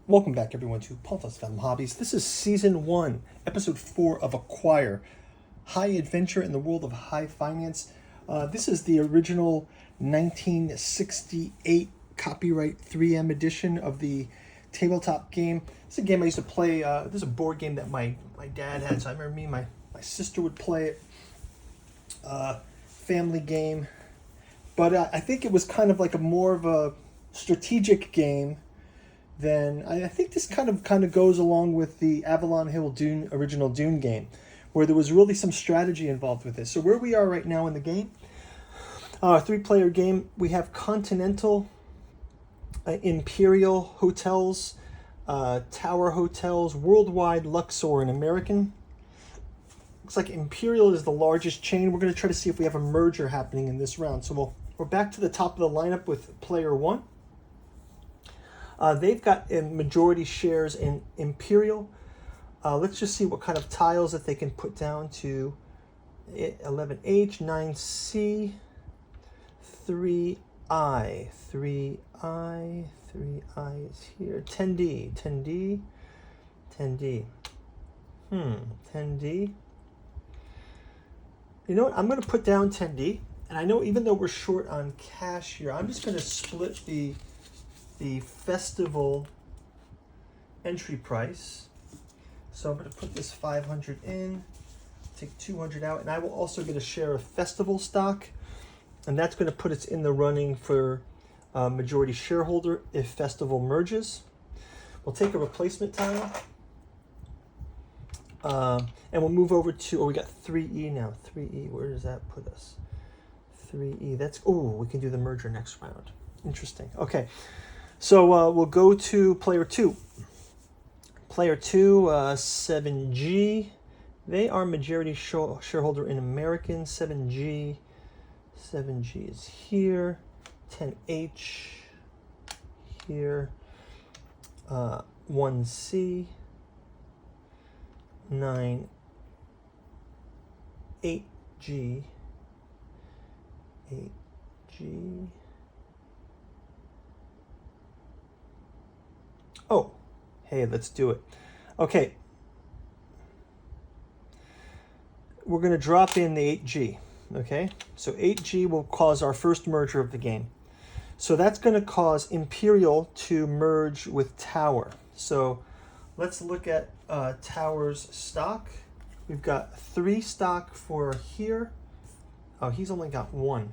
Welcome back, everyone, to Pontos, Fathom, Hobbies. This is Season 1, Episode 4 of Acquire, High Adventure in the World of High Finance. This is the original 1968 copyright 3M edition of the tabletop game. It's a game I used to play. This is a board game that my dad had, so I remember me and my sister would play it. Family game. But I think it was kind of like more of a strategic game. Then I think this kind of goes along with the Avalon Hill original Dune game, where there was really some strategy involved with this. So where we are right now in the game, three-player game, we have Continental, Imperial hotels, Tower hotels, Worldwide, Luxor, and American. Looks like Imperial is the largest chain. We're going to try to see if we have a merger happening in this round. So we're back to the top of the lineup with player one. They've got majority shares in Imperial. Let's just see what kind of tiles that they can put down to 11H, 9C, 3I, 3I is here, 10D, 10D, 10D. 10D. You know what? I'm going to put down 10D. And I know even though we're short on cash here, I'm just going to split the festival entry price. So I'm going to put this 500 in, take 200 out, and I will also get a share of festival stock, and that's going to put us in the running for majority shareholder if festival merges. We'll take a replacement tile, and we'll move over to, we got 3E now. 3E, where does that put us? 3E, we can do the merger next round. Interesting. Okay. So we'll go to player two. Player two, 7G. They are majority shareholder in American. 7G. 7G is here. 10H here. 1C. 9. 8G. 8G. Oh, hey, let's do it. Okay. We're going to drop in the 8G. Okay. So 8G will cause our first merger of the game. So that's going to cause Imperial to merge with Tower. So let's look at Tower's stock. We've got 3 stock for here. Oh, he's only got 1.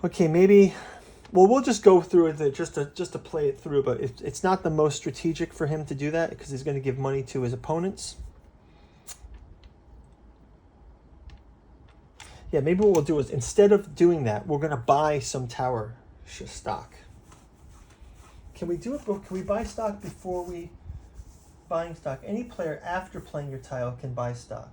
Okay, maybe... Well, we'll just go through it just to play it through, but it's not the most strategic for him to do that because he's going to give money to his opponents. Yeah, maybe what we'll do is instead of doing that, we're going to buy some Tower stock. Can we do it? Can we buy stock before we buying stock? Any player after playing your tile can buy stock.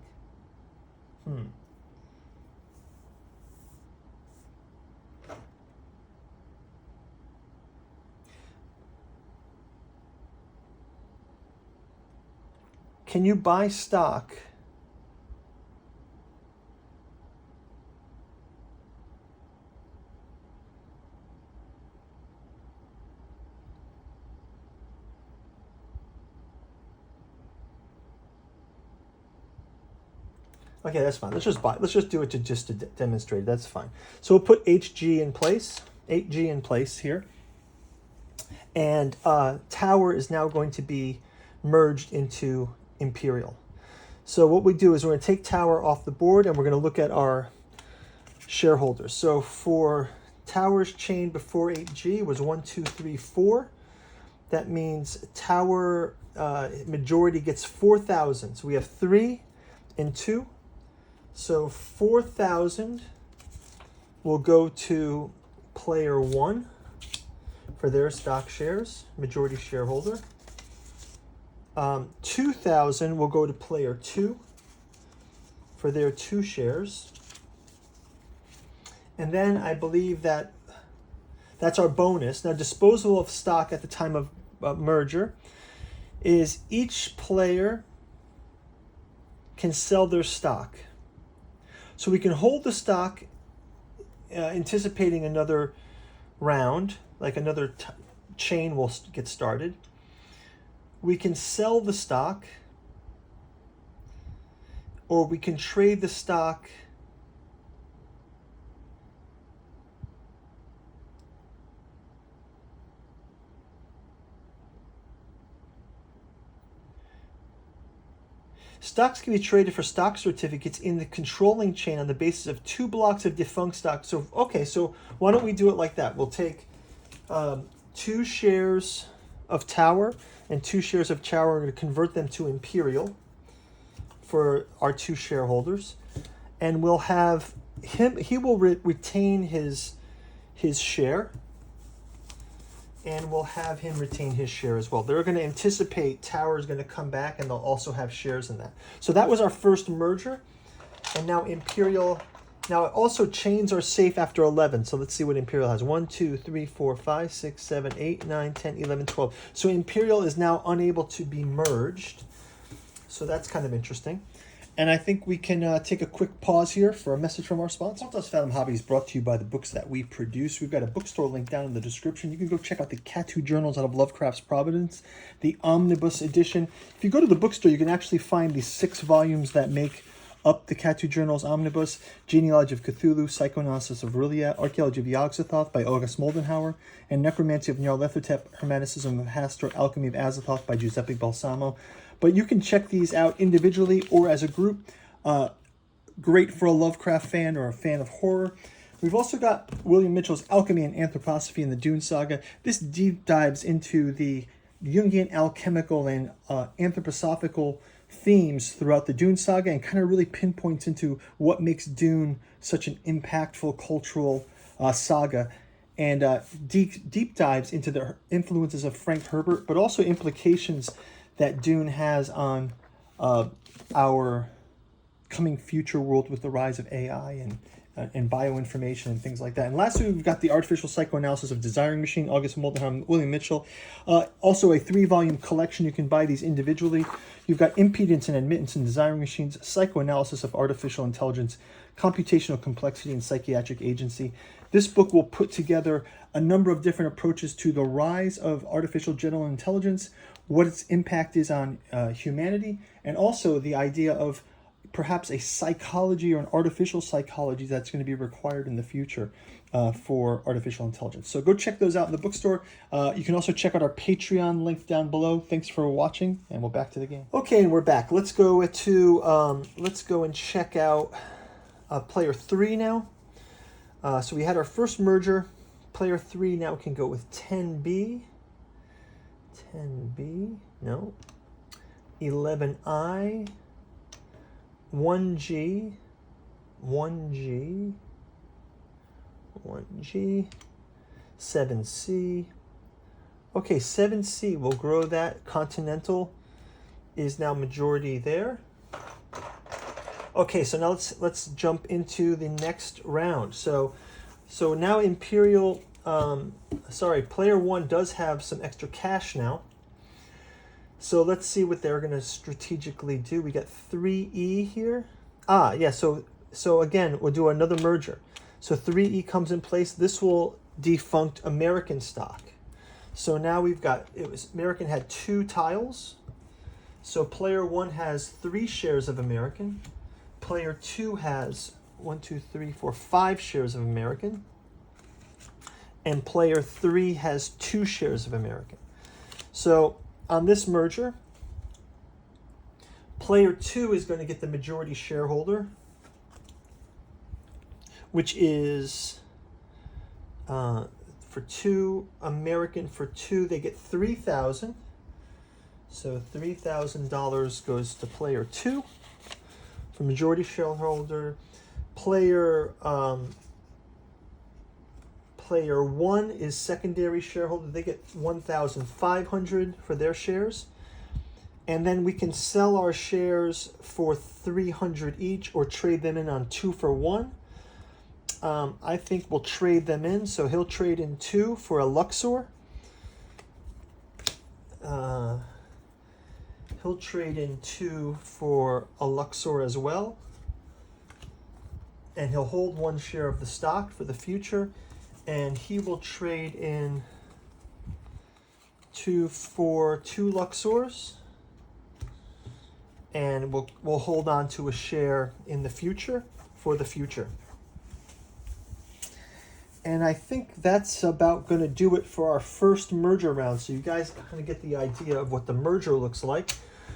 Can you buy stock? Okay, that's fine. Let's just buy. Let's just do it to demonstrate. That's fine. So we'll put HG in place. 8G in place here. And Tower is now going to be merged into Imperial. So what we do is we're going to take Tower off the board and we're going to look at our shareholders. So for Tower's chain before 8G was 1, 2, 3, 4. That means Tower majority gets 4,000. So we have 3 and 2. So 4,000 will go to player 1 for their stock shares, majority shareholder. 2,000 will go to player 2 for their 2 shares. And then I believe that's our bonus. Now, disposal of stock at the time of merger is each player can sell their stock. So we can hold the stock anticipating another round, like another chain will get started. We can sell the stock, or we can trade the stock Stocks can be traded for stock certificates in the controlling chain on the basis of 2 blocks of defunct stock. So, okay, so why don't we do it like that? We'll take 2 shares of Tower and 2 shares of Tower. We're going to convert them to Imperial for our 2 shareholders. And we'll have him, he will retain his share. And we'll have him retain his share as well. They're going to anticipate Tower is going to come back, and they'll also have shares in that. So that was our first merger. And now Imperial, now also chains are safe after 11. So let's see what Imperial has. 1, 2, 3, 4, 5, 6, 7, 8, 9, 10, 11, 12. So Imperial is now unable to be merged. So that's kind of interesting. And I think we can take a quick pause here for a message from our sponsor. Pontos Fathom Hobbies brought to you by the books that we produce. We've got a bookstore link down in the description. You can go check out the Catu Journals out of Lovecraft's Providence, the Omnibus edition. If you go to the bookstore, you can actually find the 6 volumes that make up the Catu Journals Omnibus: Genealogy of Cthulhu, Psychoanalysis of Aurelia, Archaeology of Yog-Sothoth by August Moldenhauer, and Necromancy of Nyarlathotep, Hermeticism of Hastur, Alchemy of Azathoth by Giuseppe Balsamo. But you can check these out individually or as a group. Great for a Lovecraft fan or a fan of horror. We've also got William Mitchell's Alchemy and Anthroposophy in the Dune Saga. This deep dives into the Jungian alchemical and anthroposophical themes throughout the Dune Saga, and kind of really pinpoints into what makes Dune such an impactful cultural saga. And deep dives into the influences of Frank Herbert, but also implications that Dune has on our coming future world with the rise of AI and bioinformation and things like that. And lastly, we've got the Artificial Psychoanalysis of Desiring Machine, August Moldenhauer, William Mitchell. Also a 3-volume collection. You can buy these individually. You've got Impedance and Admittance in Desiring Machines, Psychoanalysis of Artificial Intelligence, Computational Complexity and Psychiatric Agency. This book will put together a number of different approaches to the rise of artificial general intelligence, what its impact is on humanity, and also the idea of perhaps a psychology or an artificial psychology that's going to be required in the future for artificial intelligence. So go check those out in the bookstore. You can also check out our Patreon link down below. Thanks for watching, and we're back to the game. Okay, and we're back. Let's go and check out player 3 now. So we had our first merger. Player 3 now can go with 10B. 10B, no. 11I, 1G, 1G, 1G, 7C. Okay, 7C, we'll grow that. Continental is now majority there. Okay, so now let's jump into the next round. So now Imperial, player 1 does have some extra cash now. So let's see what they're going to strategically do. We got 3E here. Yeah, so again, we'll do another merger. So 3E comes in place. This will defunct American stock. So now we've got, American had 2 tiles. So player 1 has 3 shares of American. Player 2 has 5 shares of American. And player 3 has 2 shares of American. So on this merger, player 2 is going to get the majority shareholder, which is for 2 American. For 2, they get $3,000. So $3,000 goes to player 2 for majority shareholder. Player 1 is secondary shareholder. They get $1,500 for their shares. And then we can sell our shares for $300 each, or trade them in on 2 for 1. I think we'll trade them in. So he'll trade in 2 for a Luxor. He'll trade in 2 for a Luxor as well. And he'll hold 1 share of the stock for the future. And he will trade in for 2 Luxors, and we'll hold on to a share in the future for the future. And I think that's about going to do it for our first merger round. So you guys kind of get the idea of what the merger looks like.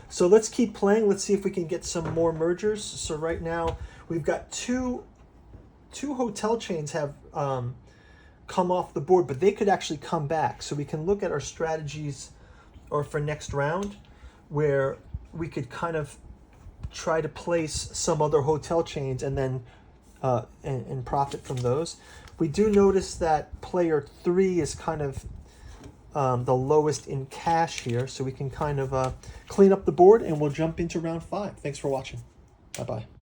So let's keep playing. Let's see if we can get some more mergers. So right now we've got two hotel chains have come off the board, but they could actually come back. So we can look at our strategies or for next round where we could kind of try to place some other hotel chains and then and profit from those. We do notice that player 3 is kind of the lowest in cash here, so we can kind of clean up the board, and we'll jump into round 5. Thanks for watching. Bye-bye.